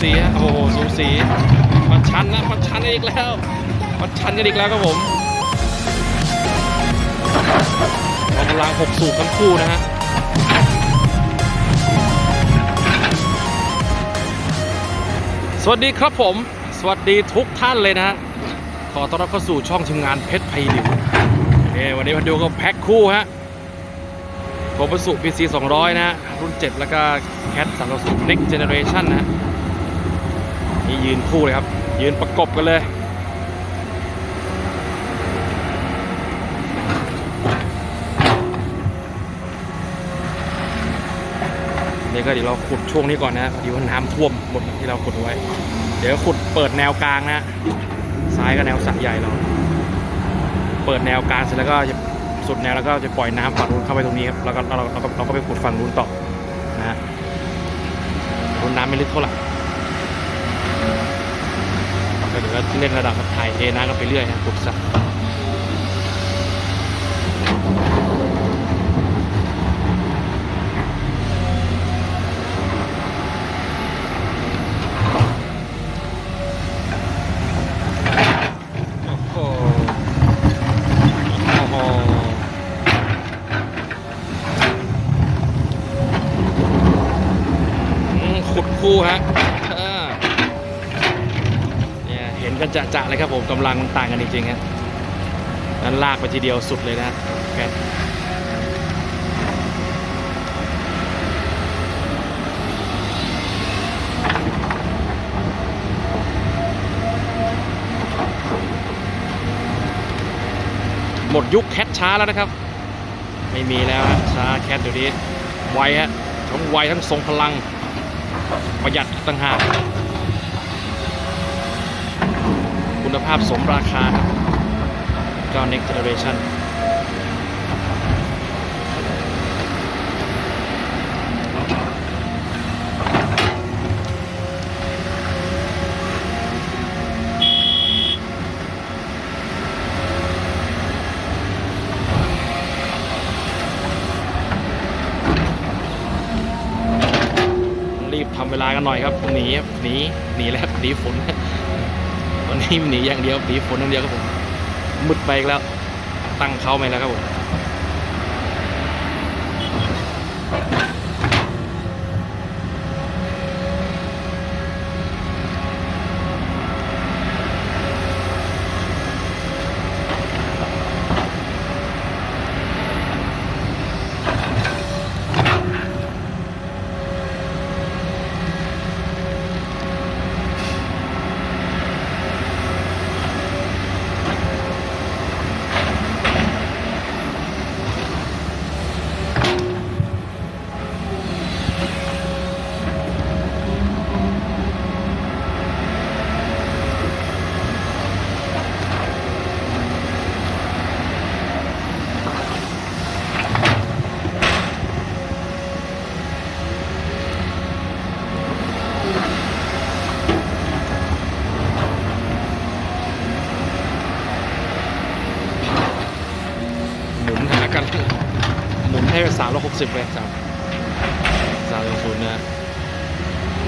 สีฮะโอ้โหสูสีประชันนะประชันกันอีกแล้วประชันกันอีกแล้วครับผมกำลัง6 สูบทั้งคู่นะฮะสวัสดีครับผมสวัสดีทุกท่านเลยนะฮะขอต้อนรับเข้าสู่ช่องทีมงานเพชรไพลิววันนี้พันดูก็แพ็คคู่ฮะโคบสุ PC 200นะฮะรุ่น7แล้วก็แคท360 Next Generation นะฮะนี่ยืนคู่เลยครับยืนประกบกันเลยนี่ก็เดี๋ยวเราขุดช่วงนี้ก่อนนะพอดีว่าน้ำท่วมหมดที่เราขุดไว้เดี๋ยวขุดเปิดแนวกลางนะซ้ายก็แนวสักใหญ่เราเปิดแนวกลางเสร็จแล้วก็จะสุดแนวแล้วก็จะปล่อยน้ำฝั่งนู้นเข้าไปตรงนี้ครับแล้วก็เราก็ไปขุดฝั่งนู้นต่อนะฮะรุ่นน้ำไม่ลึกเท่าไหร่ก็เดี๋ยวเล่นระดับถ่ายเทน้ำกันไปเรื่อยนะขุดสระคู่ฮะเนี่ยเห็นกันจะเลยครับผมกำลังมันต่างกันจริงๆฮะนั้นลากไปทีเดียวสุดเลยนะแกหมดยุคแคทช้าแล้วนะครับไม่มีแล้วฮะช้าแคทเดี๋ยวนี้ไวฮะทั้งไวทั้งทรงพลังประหยัดต่างหากคุณภาพสมราคาก็ Next Generation ทำเวลากันหน่อยครับหนีแล้วหนีฝนวันนี้หนีอย่างเดียวหนีฝนอย่างเดียวครับผมมืดไปอีกแล้วตั้งเขาไปแล้วครับผมหมุนให้360เลย360นะ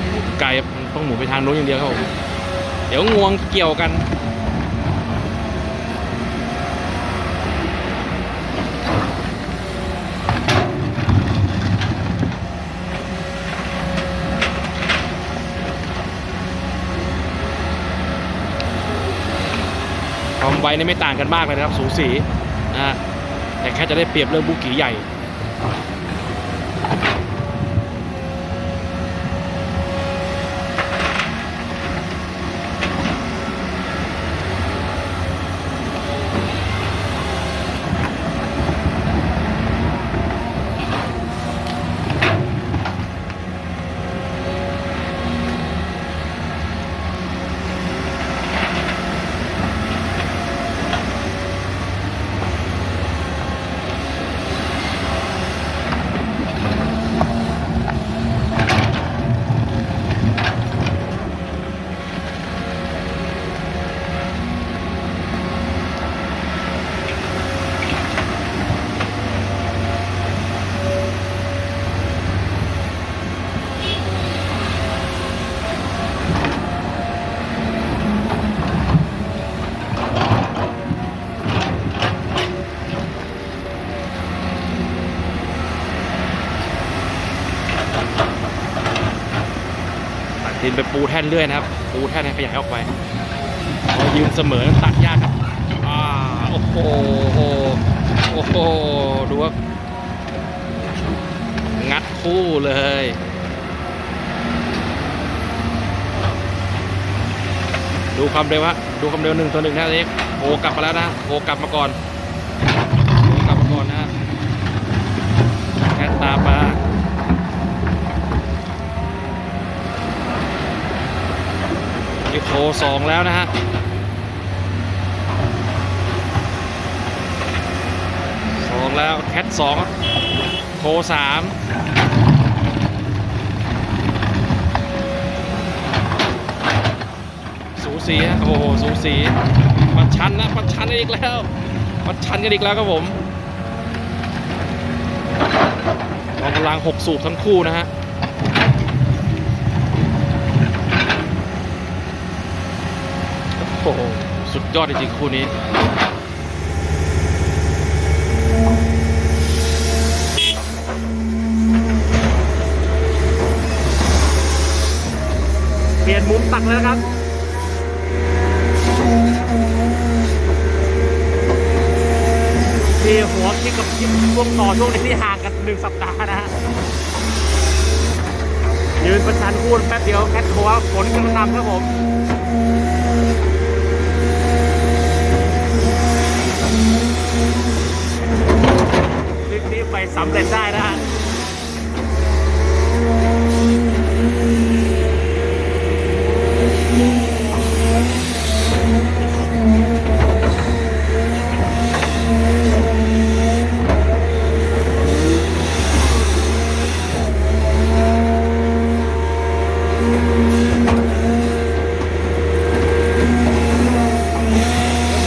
หมุนไกลต้องหมุนไปทางโน้นอย่างเดียวครับผมเดี๋ยวงวงเกี่ยวกันความไวนี่ไม่ต่างกันมากเลยนะครับสูสีนะฮะแต่แค่จะได้เปรียบเรื่องบุกี้ใหญ่ ดินไปปูแท่นเรื่อยนะครับปูแท่นให้ขยายออกไปพอยืนเสมอตัดยากครับโอ้โหโอ้โหดูว่างัดคู่เลยดูความเร็วฮะดูความเร็ว1-1นะเอ็กโอกลับมาแล้วนะโอกลับมาก่อนนะแค่ตามมาอีโค2แล้วนะฮะ2แล้วแคท2โค3สูสีฮะโอ้โหสูสีมันชันนะมันชันกันอีกแล้วครับผมกำลัง6สูบทั้งคู่นะฮะโอ้โหสุดยอดจริงๆคู่นี้เปลี่ยนมุมตักแล้วนะครับที่หัวที่กับช่วงต่อช่วงนี้ที่ห่างกัน1 สัปดาห์นะฮะยืนประชันคู่แป๊บเดียวแคทโค้ผลกำลังนำครับผมคลิปนี้ไปสำเร็จได้นะฮะ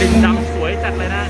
ดึงดำสวยจัดเลยนะ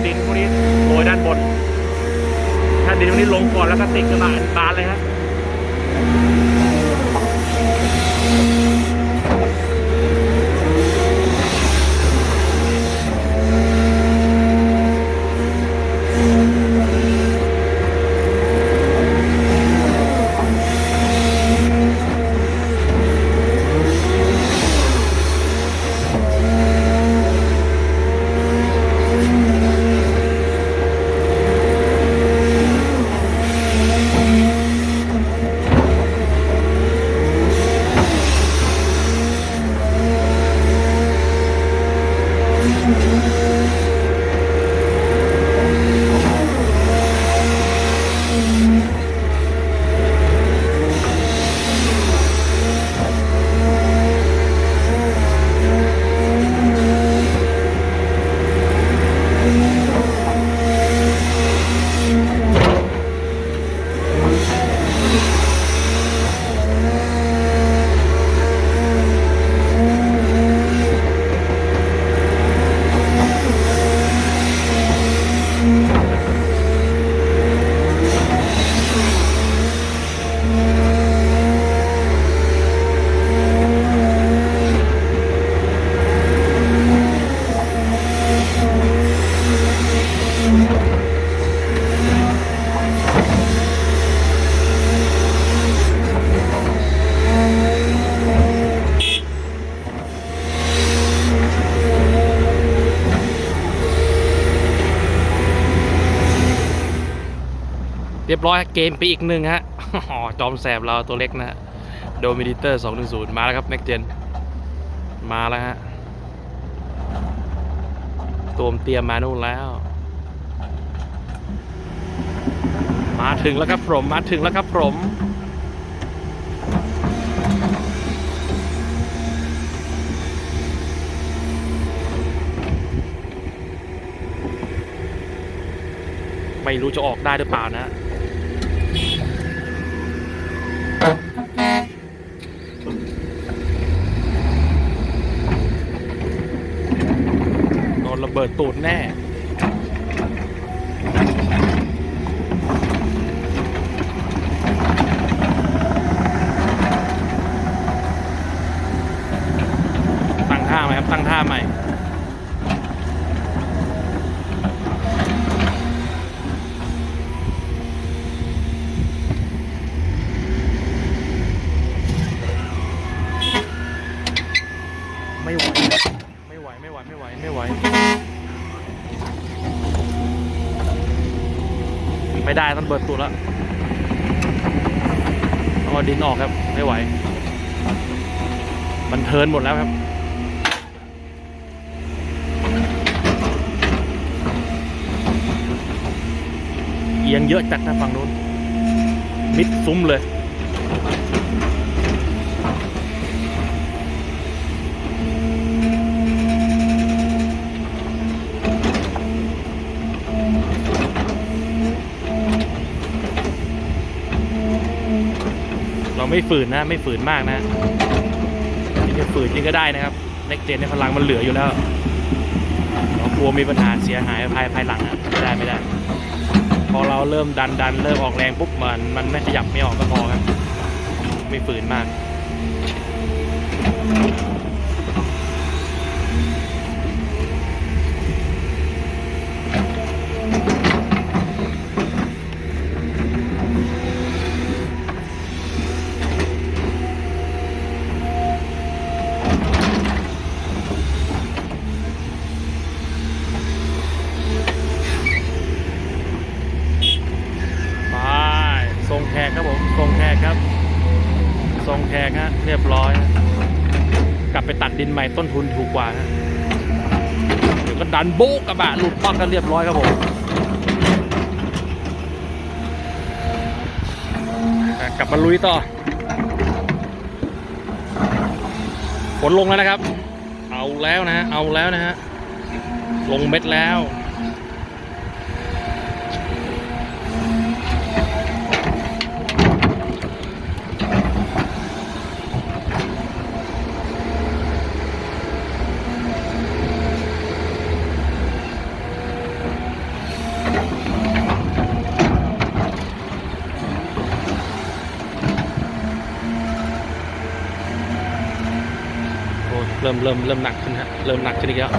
ดินพวกนี้โรยด้านบนถ้าดินพวกนี้ลงก่อนแล้วก็ติดขึ้นมาบานเลยฮะ เรียบร้อยเกมไปอีกหนึ่งฮะ จอมแสบเราตัวเล็กนะฮะโดมินิเตอร์210มาแล้วครับแม็กเจนมาแล้วฮะตัวเตรียมมานู่นแล้วมาถึงแล้วครับผมมาถึงแล้วครับผมไม่รู้จะออกได้หรือเปล่านะโดนระเบิดตูดแน่ตั้งท่าใหม่ครับตั้งท่าใหม่ไม่ไหวไม่ไหวไม่ไหวไม่ไหวไม่ไหวไม่ได้ต้องเบิดตูดแล้วเอาดินออกครับไม่ไหวมันเทิร์นหมดแล้วครับเอียงเยอะจัดนะฝั่งนู้นมิดซุ้มเลยเราไม่ฝืนนะไม่ฝืนมากนะจริงๆฝืนจริงก็ได้นะครับเน็กเจนในพลังมันเหลืออยู่แล้วเรากลัวมีปัญหาเสียหายภายหลังนะไม่ได้พอเราเริ่มดันเริ่มออกแรงปุ๊บมันไม่ขยับไม่ออกก็พอครับไม่ฝืนมากส่งแขกครับผมส่งแขกครับส่งแขกฮะเรียบร้อยกลับไปตัดดินใหม่ต้นทุนถูกกว่าฮะเดี๋ยวก็ดันโบ๊กกระบะหลุดปักกันเรียบร้อยครับผมกลับมาลุยต่อฝนลงแล้วนะครับเอาแล้วนะฮะเอาแล้วนะฮะลงเม็ดแล้วเริ่มหนักขึ้นฮะเริ่มหนักขึ้นอีกแล้ว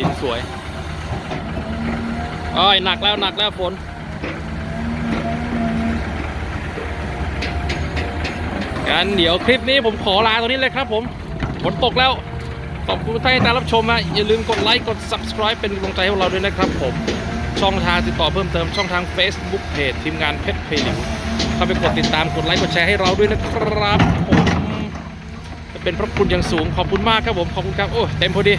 ดินสวยอ้อยหนักแล้วฝนกันเดี๋ยวคลิปนี้ผมขอลาตรงนี้เลยครับผมฝนตกแล้วขอบคุณทุกท่านที่ติดตามรับชมฮะอย่าลืมกดไลค์กด Subscribe เป็นกำลังใจให้เราด้วยนะครับผมช่องทางติดต่อเพิ่มเติมช่องทาง Facebook เพจทีมงานเพชรเพลิวเข้าไปกดติดตามกดไลค์กดแชร์ให้เราด้วยนะครับผมเป็นพระคุณอย่างสูงขอบคุณมากครับผมขอบคุณครับโอ้เต็มพอดี